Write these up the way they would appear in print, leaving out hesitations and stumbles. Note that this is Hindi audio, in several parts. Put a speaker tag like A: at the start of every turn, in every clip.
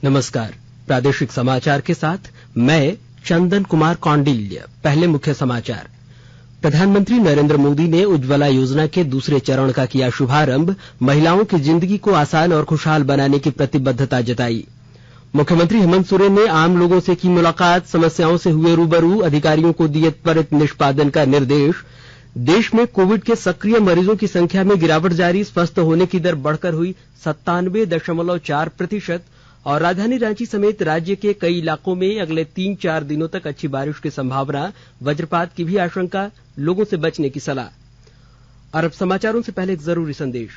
A: नमस्कार, प्रादेशिक समाचार के साथ मैं चंदन कुमार कौंडिल्य। पहले मुख्य समाचार। प्रधानमंत्री नरेंद्र मोदी ने उज्ज्वला योजना के दूसरे चरण का किया शुभारंभ। महिलाओं की जिंदगी को आसान और खुशहाल बनाने की प्रतिबद्धता जताई। मुख्यमंत्री हेमंत सोरेन ने आम लोगों से की मुलाकात, समस्याओं से हुए रूबरू, अधिकारियों को दिए त्वरित निष्पादन का निर्देश। देश में कोविड के सक्रिय मरीजों की संख्या में गिरावट जारी, स्वस्थ होने की दर बढ़कर हुई 97.4%। और राजधानी रांची समेत राज्य के कई इलाकों में अगले 3-4 दिनों तक अच्छी बारिश की संभावना, वज्रपात की भी आशंका, लोगों से बचने की सलाह। और अब समाचारों से पहले एक जरूरी संदेश।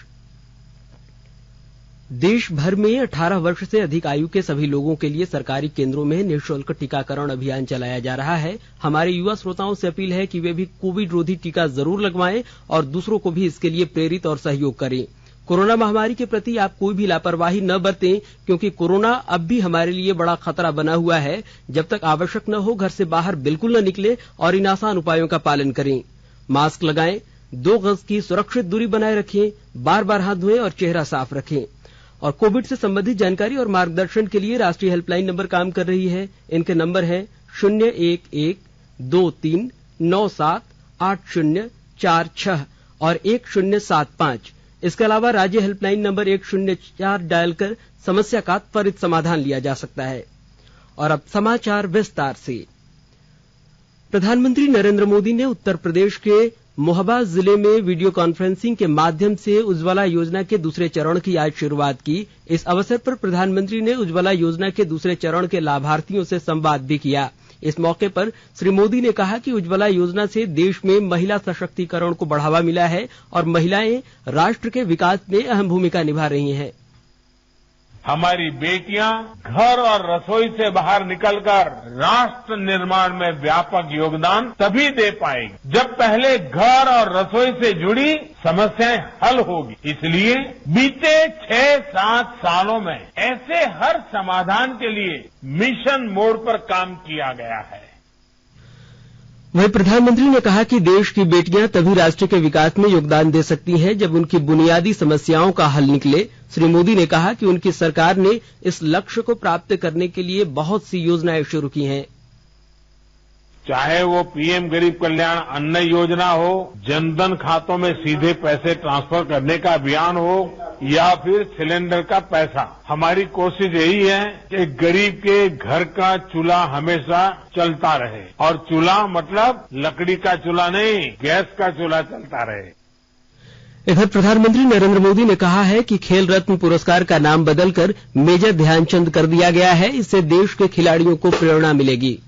A: देश भर में 18 वर्ष से अधिक आयु के सभी लोगों के लिए सरकारी केंद्रों में निःशुल्क टीकाकरण अभियान चलाया जा रहा है। हमारे युवा श्रोताओं से अपील है कि वे भी कोविड रोधी टीका जरूर लगवाएं और दूसरों को भी इसके लिए प्रेरित और सहयोग करें। कोरोना महामारी के प्रति आप कोई भी लापरवाही न बरतें, क्योंकि कोरोना अब भी हमारे लिए बड़ा खतरा बना हुआ है। जब तक आवश्यक न हो, घर से बाहर बिल्कुल न निकले और इन आसान उपायों का पालन करें। मास्क लगाएं, 2 गज की सुरक्षित दूरी बनाए रखें, बार-बार हाथ धोएं और चेहरा साफ रखें। और कोविड से संबंधित जानकारी और मार्गदर्शन के लिए राष्ट्रीय हेल्पलाइन नंबर काम कर रही है। इनके नंबर हैं 0112397804 और 1075। इसके अलावा राज्य हेल्पलाइन नंबर 104 डायल कर समस्या का त्वरित समाधान लिया जा सकता है। और अब समाचार विस्तार से। प्रधानमंत्री नरेंद्र मोदी ने उत्तर प्रदेश के मोहबा जिले में वीडियो कॉन्फ्रेंसिंग के माध्यम से उज्ज्वला योजना के दूसरे चरण की आज शुरुआत की। इस अवसर पर प्रधानमंत्री ने उज्ज्वला योजना के दूसरे चरण के लाभार्थियों से संवाद भी किया। इस मौके पर श्री मोदी ने कहा कि उज्ज्वला योजना से देश में महिला सशक्तिकरण को बढ़ावा मिला है और महिलाएं राष्ट्र के विकास में अहम भूमिका निभा रही हैं।
B: हमारी बेटियां घर और रसोई से बाहर निकलकर राष्ट्र निर्माण में व्यापक योगदान तभी दे पाएगी जब पहले घर और रसोई से जुड़ी समस्याएं हल होगी। इसलिए बीते 6-7 सालों में ऐसे हर समाधान के लिए मिशन मोड पर काम किया गया है।
A: वहीं प्रधानमंत्री ने कहा कि देश की बेटियां तभी राष्ट्र के विकास में योगदान दे सकती हैं जब उनकी बुनियादी समस्याओं का हल निकले। श्री मोदी ने कहा कि उनकी सरकार ने इस लक्ष्य को प्राप्त करने के लिए बहुत सी योजनाएं शुरू की हैं।
B: चाहे वो पीएम गरीब कल्याण अन्न योजना हो, जनधन खातों में सीधे पैसे ट्रांसफर करने का अभियान हो या फिर सिलेंडर का पैसा, हमारी कोशिश यही है कि गरीब के घर का चूल्हा हमेशा चलता रहे। और चूल्हा मतलब लकड़ी का चूल्हा नहीं, गैस का चूल्हा चलता रहे।
A: इधर प्रधानमंत्री नरेंद्र मोदी ने कहा है कि खेल रत्न पुरस्कार का नाम बदलकर मेजर ध्यानचंद कर दिया गया है। इससे देश के खिलाड़ियों को प्रेरणा मिलेगी।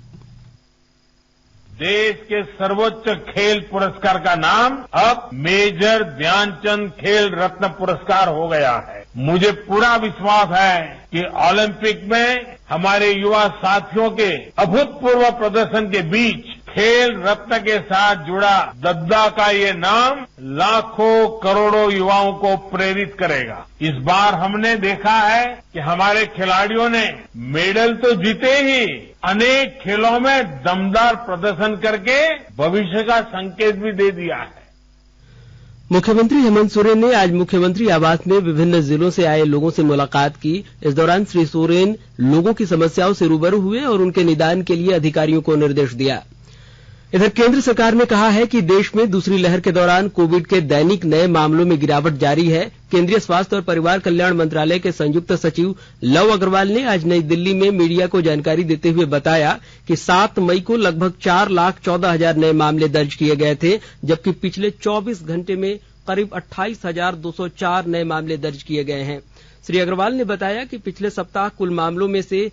B: देश के सर्वोच्च खेल पुरस्कार का नाम अब मेजर ध्यानचंद खेल रत्न पुरस्कार हो गया है। मुझे पूरा विश्वास है कि ओलंपिक में हमारे युवा साथियों के अभूतपूर्व प्रदर्शन के बीच खेल रत्न के साथ जुड़ा दद्दा का ये नाम लाखों करोड़ों युवाओं को प्रेरित करेगा। इस बार हमने देखा है कि हमारे खिलाड़ियों ने मेडल तो जीते ही अनेक खेलों में दमदार प्रदर्शन करके भविष्य का संकेत भी दे दिया है।
A: मुख्यमंत्री हेमंत सोरेन ने आज मुख्यमंत्री आवास में विभिन्न जिलों से आए लोगों से मुलाकात की। इस दौरान श्री सोरेन लोगों की समस्याओं से रूबरू हुए और उनके निदान के लिए अधिकारियों को निर्देश दिया। इधर केंद्र सरकार ने कहा है कि देश में दूसरी लहर के दौरान कोविड के दैनिक नए मामलों में गिरावट जारी है। केंद्रीय स्वास्थ्य और परिवार कल्याण मंत्रालय के संयुक्त सचिव लव अग्रवाल ने आज नई दिल्ली में मीडिया को जानकारी देते हुए बताया कि 7 मई को लगभग 4,14,000 नए मामले दर्ज किए गए थे, जबकि पिछले 24 घंटे में करीब 28,204 नए मामले दर्ज किए गए हैं। श्री अग्रवाल ने बताया कि पिछले सप्ताह कुल मामलों में से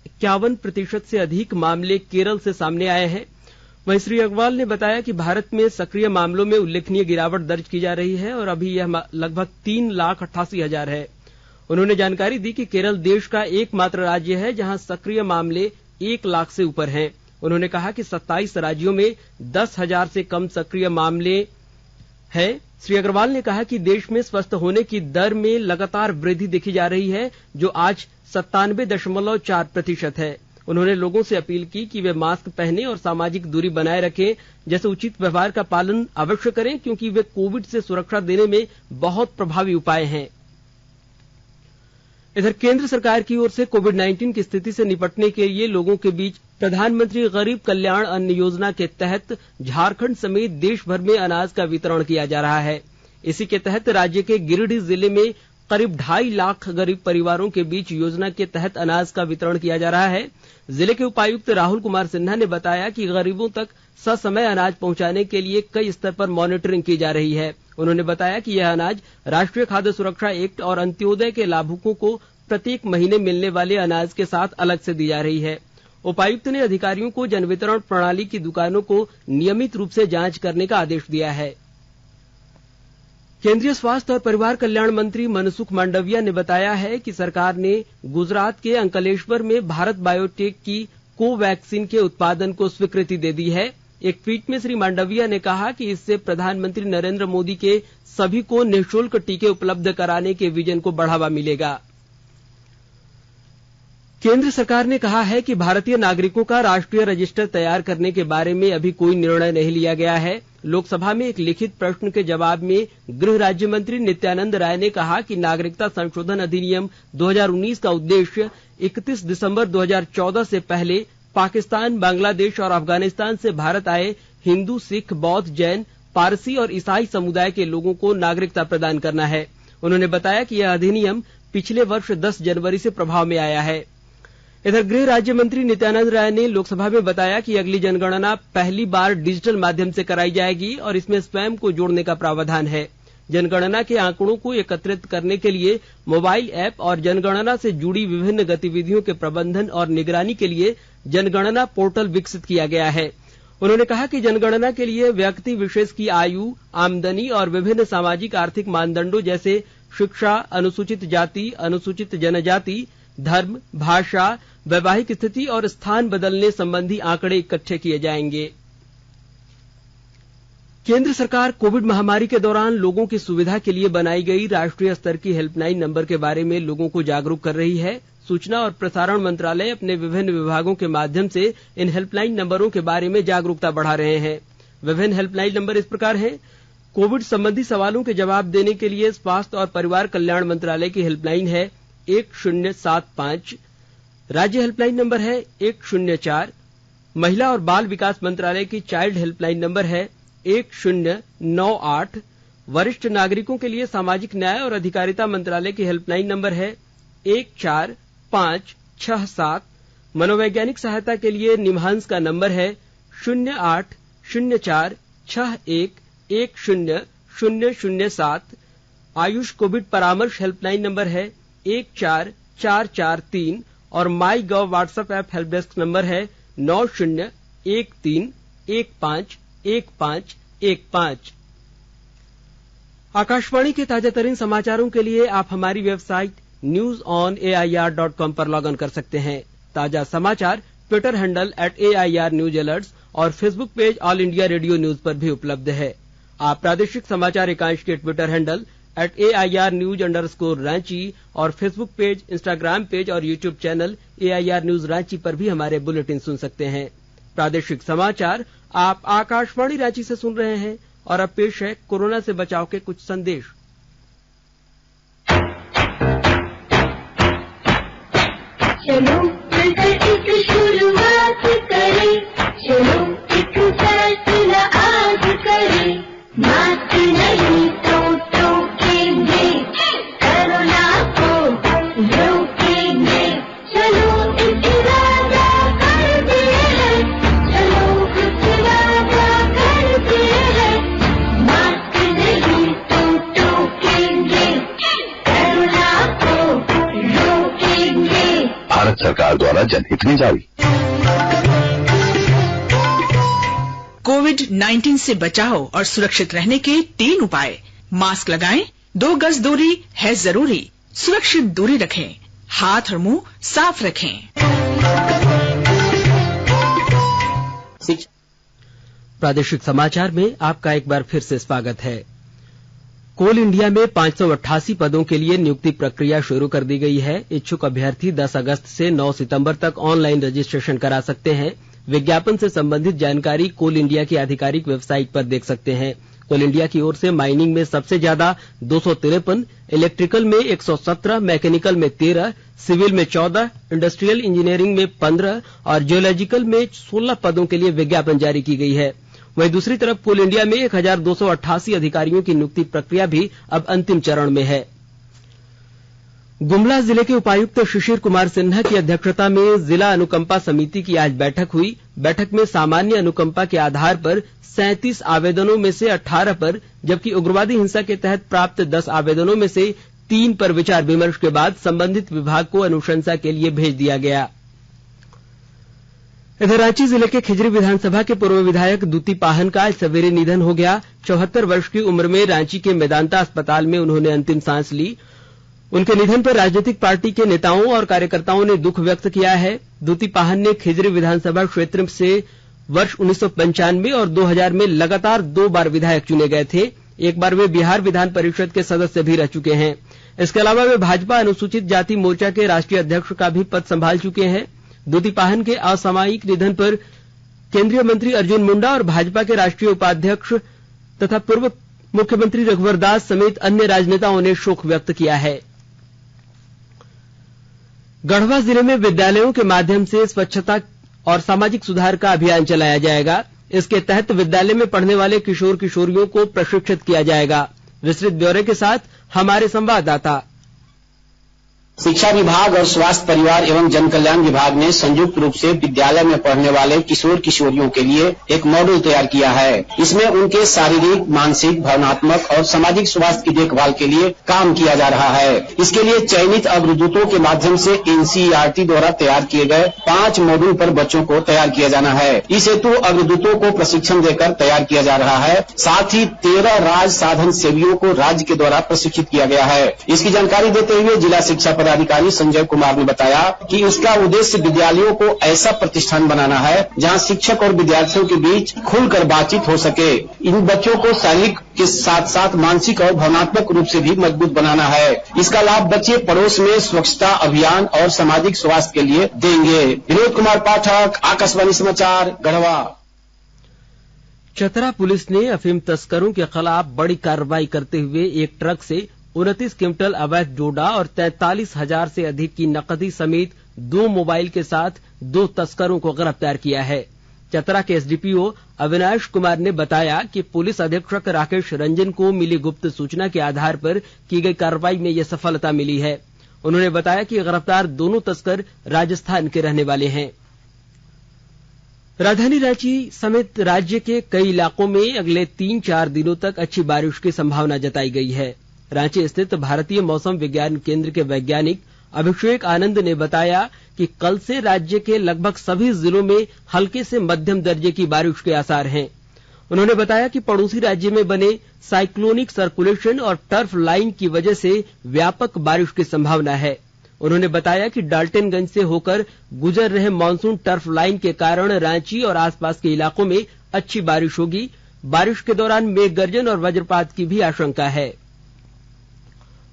A: 51% से अधिक मामले केरल से सामने आए हैं। वहीं श्री अग्रवाल ने बताया कि भारत में सक्रिय मामलों में उल्लेखनीय गिरावट दर्ज की जा रही है और अभी यह लगभग 3,88,000 है। उन्होंने जानकारी दी कि केरल देश का एकमात्र राज्य है जहां सक्रिय मामले 1 लाख से ऊपर हैं। उन्होंने कहा कि 27 राज्यों में 10,000 से कम सक्रिय मामले हैं। श्री अग्रवाल ने कहा कि देश में स्वस्थ होने की दर में लगातार वृद्धि देखी जा रही है, जो आज 97.4% है। उन्होंने लोगों से अपील की कि वे मास्क पहने और सामाजिक दूरी बनाए रखें जैसे उचित व्यवहार का पालन अवश्य करें, क्योंकि वे कोविड से सुरक्षा देने में बहुत प्रभावी उपाय हैं। इधर केंद्र सरकार की ओर से कोविड-19 की स्थिति से निपटने के लिए लोगों के बीच प्रधानमंत्री गरीब कल्याण अन्न योजना के तहत झारखंड समेत देश भर में अनाज का वितरण किया जा रहा है। इसी के तहत राज्य के गिरिडीह जिले में करीब 2.5 लाख गरीब परिवारों के बीच योजना के तहत अनाज का वितरण किया जा रहा है। जिले के उपायुक्त राहुल कुमार सिन्हा ने बताया कि गरीबों तक ससमय अनाज पहुंचाने के लिए कई स्तर पर मॉनिटरिंग की जा रही है। उन्होंने बताया कि यह अनाज राष्ट्रीय खाद्य सुरक्षा एक्ट और अंत्योदय के लाभुकों को प्रत्येक महीने मिलने वाले अनाज के साथ अलग से दी जा रही है। उपायुक्त ने अधिकारियों को जनवितरण प्रणाली की दुकानों को नियमित रूप से जांच करने का आदेश दिया है। केंद्रीय स्वास्थ्य और परिवार कल्याण मंत्री मनसुख मांडविया ने बताया है कि सरकार ने गुजरात के अंकलेश्वर में भारत बायोटेक की कोवैक्सीन के उत्पादन को स्वीकृति दे दी है। एक ट्वीट में श्री मांडविया ने कहा कि इससे प्रधानमंत्री नरेंद्र मोदी के सभी को निःशुल्क टीके उपलब्ध कराने के विजन को बढ़ावा मिलेगा। केंद्र सरकार ने कहा है कि भारतीय नागरिकों का राष्ट्रीय रजिस्टर तैयार करने के बारे में अभी कोई निर्णय नहीं लिया गया है। लोकसभा में एक लिखित प्रश्न के जवाब में गृह राज्य मंत्री नित्यानंद राय ने कहा कि नागरिकता संशोधन अधिनियम 2019 का उद्देश्य 31 दिसंबर 2014 से पहले पाकिस्तान, बांग्लादेश और अफगानिस्तान से भारत आए हिंदू, सिख, बौद्ध, जैन, पारसी और ईसाई समुदाय के लोगों को नागरिकता प्रदान करना है। उन्होंने बताया कि यह अधिनियम पिछले वर्ष 10 जनवरी से प्रभाव में आया है। इधर गृह राज्य मंत्री नित्यानंद राय ने लोकसभा में बताया कि अगली जनगणना पहली बार डिजिटल माध्यम से कराई जाएगी और इसमें स्वयं को जोड़ने का प्रावधान है। जनगणना के आंकड़ों को एकत्रित करने के लिए मोबाइल ऐप और जनगणना से जुड़ी विभिन्न गतिविधियों के प्रबंधन और निगरानी के लिए जनगणना पोर्टल विकसित किया गया है। उन्होंने कहा कि जनगणना के लिए व्यक्ति विशेष की आयु, आमदनी और विभिन्न सामाजिक आर्थिक मानदंडों जैसे शिक्षा, अनुसूचित जाति, अनुसूचित जनजाति, धर्म, भाषा, वैवाहिक स्थिति और स्थान बदलने संबंधी आंकड़े इकट्ठे किए जाएंगे। केंद्र सरकार कोविड महामारी के दौरान लोगों की सुविधा के लिए बनाई गई राष्ट्रीय स्तर की हेल्पलाइन नंबर के बारे में लोगों को जागरूक कर रही है। सूचना और प्रसारण मंत्रालय अपने विभिन्न विभागों के माध्यम से इन हेल्पलाइन नंबरों के बारे में जागरूकता बढ़ा रहे हैं। विभिन्न हेल्पलाइन नंबर इस प्रकार हैं। कोविड संबंधी सवालों के जवाब देने के लिए स्वास्थ्य और परिवार कल्याण मंत्रालय की हेल्पलाइन है 1075। राज्य हेल्पलाइन नंबर है 104। महिला और बाल विकास मंत्रालय की चाइल्ड हेल्पलाइन नंबर है 1098। वरिष्ठ नागरिकों के लिए सामाजिक न्याय और अधिकारिता मंत्रालय की हेल्पलाइन नंबर है 14567। मनोवैज्ञानिक सहायता के लिए निमहांस का नंबर है 080461101007। आयुष कोविड परामर्श हेल्पलाइन नंबर है 14443 और MyGov WhatsApp app help desk number है 9013151515। आकाशवाणी के ताजातरीन समाचारों के लिए आप हमारी वेबसाइट newsonair.com पर लॉग इन कर सकते हैं। ताजा समाचार Twitter handle @AIR News Alerts और Facebook page all India radio news पर भी उपलब्ध है। आप प्रादेशिक समाचार एकांश के Twitter handle @AIR News_ Ranchi और फेसबुक पेज, इंस्टाग्राम पेज और YouTube channel AIR News Ranchi पर भी हमारे बुलेटिन सुन सकते हैं। प्रादेशिक समाचार आप आकाशवाणी रांची से सुन रहे हैं और अब पेश है कोरोना से बचाव के कुछ संदेश।
C: चलो मिलकर एक शुरुआत करें, चलो एक फैसला आज करें, मास्क नहीं तो टोकेंगे, कोरोना को रोकेंगे, चलो एक वादा करते हैं, चलो एक वादा करते हैं, मास्क नहीं तो टोकेंगे, कोरोना को रोकेंगे।
D: भारत सरकार द्वारा जनहित में जारी।
E: कोविड-19 से बचाव और सुरक्षित रहने के 3 उपाय। मास्क लगाएं, 2 गज दूरी है जरूरी, सुरक्षित दूरी रखें, हाथ और मुंह साफ रखें।
A: प्रादेशिक समाचार में आपका एक बार फिर से स्वागत है। कोल इंडिया में 588 पदों के लिए नियुक्ति प्रक्रिया शुरू कर दी गई है। इच्छुक अभ्यर्थी 10 अगस्त से 9 सितंबर तक ऑनलाइन रजिस्ट्रेशन करा सकते हैं। विज्ञापन से संबंधित जानकारी कोल इंडिया की आधिकारिक वेबसाइट पर देख सकते हैं। कोल इंडिया की ओर से माइनिंग में सबसे ज्यादा 253, इलेक्ट्रिकल में 117, मैकेनिकल में 13, सिविल में 14, इंडस्ट्रियल इंजीनियरिंग में 15 और जियोलॉजिकल में 16 पदों के लिए विज्ञापन जारी की गई है। वहीं दूसरी तरफ कोल इंडिया में 1288 अधिकारियों की नियुक्ति प्रक्रिया भी अब अंतिम चरण में है। गुमला जिले के उपायुक्त शिशिर कुमार सिन्हा की अध्यक्षता में जिला अनुकंपा समिति की आज बैठक हुई। बैठक में सामान्य अनुकंपा के आधार पर 37 आवेदनों में से 18 पर, जबकि उग्रवादी हिंसा के तहत प्राप्त 10 आवेदनों में से 3 पर विचार विमर्श के बाद संबंधित विभाग को अनुशंसा के लिए भेज दिया गया। इधर रांची जिले के खिजरी विधानसभा के पूर्व विधायक दूती पाहन का आज सवेरे निधन हो गया। 74 वर्ष की उम्र में रांची के मेदांता अस्पताल में उन्होंने अंतिम सांस ली। उनके निधन पर राजनीतिक पार्टी के नेताओं और कार्यकर्ताओं ने दुख व्यक्त किया है। दूती पाहन ने खिजरी विधानसभा क्षेत्र से वर्ष 1995 और 2000 में लगातार 2 बार विधायक चुने गए थे। एक बार वे बिहार विधान परिषद के सदस्य भी रह चुके हैं। इसके अलावा वे भाजपा अनुसूचित जाति मोर्चा के राष्ट्रीय अध्यक्ष का भी पद संभाल चुके हैं। दूती पाहन के असामयिक निधन पर केंद्रीय मंत्री अर्जुन मुंडा और भाजपा के राष्ट्रीय उपाध्यक्ष तथा पूर्व मुख्यमंत्री रघुवर दास समेत अन्य राजनेताओं ने शोक व्यक्त किया है। गढ़वा जिले में विद्यालयों के माध्यम से स्वच्छता और सामाजिक सुधार का अभियान चलाया जाएगा। इसके तहत विद्यालय में पढ़ने वाले किशोर किशोरियों को प्रशिक्षित किया जाएगा। विस्तृत ब्यौरे के साथ हमारे संवाददाता।
F: शिक्षा विभाग और स्वास्थ्य परिवार एवं जन कल्याण विभाग ने संयुक्त रूप से विद्यालय में पढ़ने वाले किशोर किशोरियों के लिए एक मॉडल तैयार किया है। इसमें उनके शारीरिक, मानसिक, भावनात्मक और सामाजिक स्वास्थ्य की देखभाल के लिए काम किया जा रहा है। इसके लिए चयनित अग्रदूतों के माध्यम से NCERT द्वारा तैयार किए गए 5 मॉड्यूल पर बच्चों को तैयार किया जाना है। इस हेतु अग्रदूतों को प्रशिक्षण देकर तैयार किया जा रहा है। साथ ही 13 राज साधन सेवियों को राज्य के द्वारा प्रशिक्षित किया गया है। इसकी जानकारी देते हुए जिला शिक्षा अधिकारी संजय कुमार ने बताया कि इसका उद्देश्य विद्यालयों को ऐसा प्रतिष्ठान बनाना है जहां शिक्षक और विद्यार्थियों के बीच खुलकर बातचीत हो सके। इन बच्चों को शारीरिक के साथ साथ मानसिक और भावनात्मक रूप से भी मजबूत बनाना है। इसका लाभ बच्चे पड़ोस में स्वच्छता अभियान और सामाजिक स्वास्थ्य के लिए देंगे। विनोद कुमार पाठक, आकाशवाणी समाचार, गढ़वा।
A: चतरा पुलिस ने अफीम तस्करों के खिलाफ बड़ी कार्रवाई करते हुए एक ट्रक से 29 क्विंटल अवैध डोडा और 43,000 से अधिक की नकदी समेत 2 मोबाइल के साथ 2 तस्करों को गिरफ्तार किया है। चतरा के SDPO अविनाश कुमार ने बताया कि पुलिस अधीक्षक राकेश रंजन को मिली गुप्त सूचना के आधार पर की गई कार्रवाई में यह सफलता मिली है। उन्होंने बताया कि गिरफ्तार दोनों तस्कर राजस्थान के रहने वाले हैं। राजधानी रांची समेत राज्य के कई इलाकों में अगले 3-4 दिनों तक अच्छी बारिश की संभावना जताई गई है। रांची स्थित भारतीय मौसम विज्ञान केंद्र के वैज्ञानिक अभिषेक आनंद ने बताया कि कल से राज्य के लगभग सभी जिलों में हल्के से मध्यम दर्जे की बारिश के आसार हैं। उन्होंने बताया कि पड़ोसी राज्य में बने साइक्लोनिक सर्कुलेशन और टर्फ लाइन की वजह से व्यापक बारिश की संभावना है। उन्होंने बताया कि डाल्टनगंज से होकर गुजर रहे मानसून टर्फ लाइन के कारण रांची और आसपास के इलाकों में अच्छी बारिश होगी। बारिश के दौरान मेघ गर्जन और वज्रपात की भी आशंका है।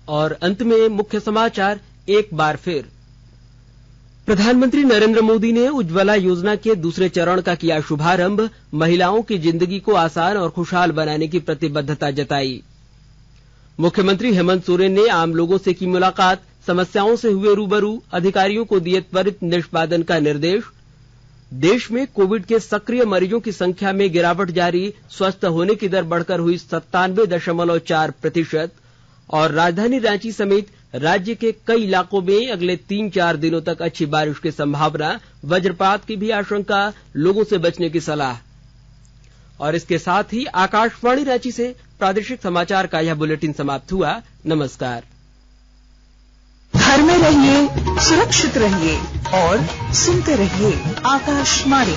A: और अंत में मुख्य समाचार एक बार फिर। प्रधानमंत्री नरेंद्र मोदी ने उज्ज्वला योजना के दूसरे चरण का किया शुभारंभ। महिलाओं की जिंदगी को आसान और खुशहाल बनाने की प्रतिबद्धता जताई। मुख्यमंत्री हेमंत सोरेन ने आम लोगों से की मुलाकात, समस्याओं से हुए रूबरू, अधिकारियों को दिए त्वरित निष्पादन का निर्देश। देश में कोविड के सक्रिय मरीजों की संख्या में गिरावट जारी, स्वस्थ होने की दर बढ़कर हुई 97.4%। और राजधानी रांची समेत राज्य के कई इलाकों में अगले 3-4 दिनों तक अच्छी बारिश की संभावना, वज्रपात की भी आशंका, लोगों से बचने की सलाह। और इसके साथ ही आकाशवाणी रांची से प्रादेशिक समाचार का यह बुलेटिन समाप्त हुआ। नमस्कार।
E: घर में रहिए, सुरक्षित रहिए और सुनते रहिए आकाशवाणी।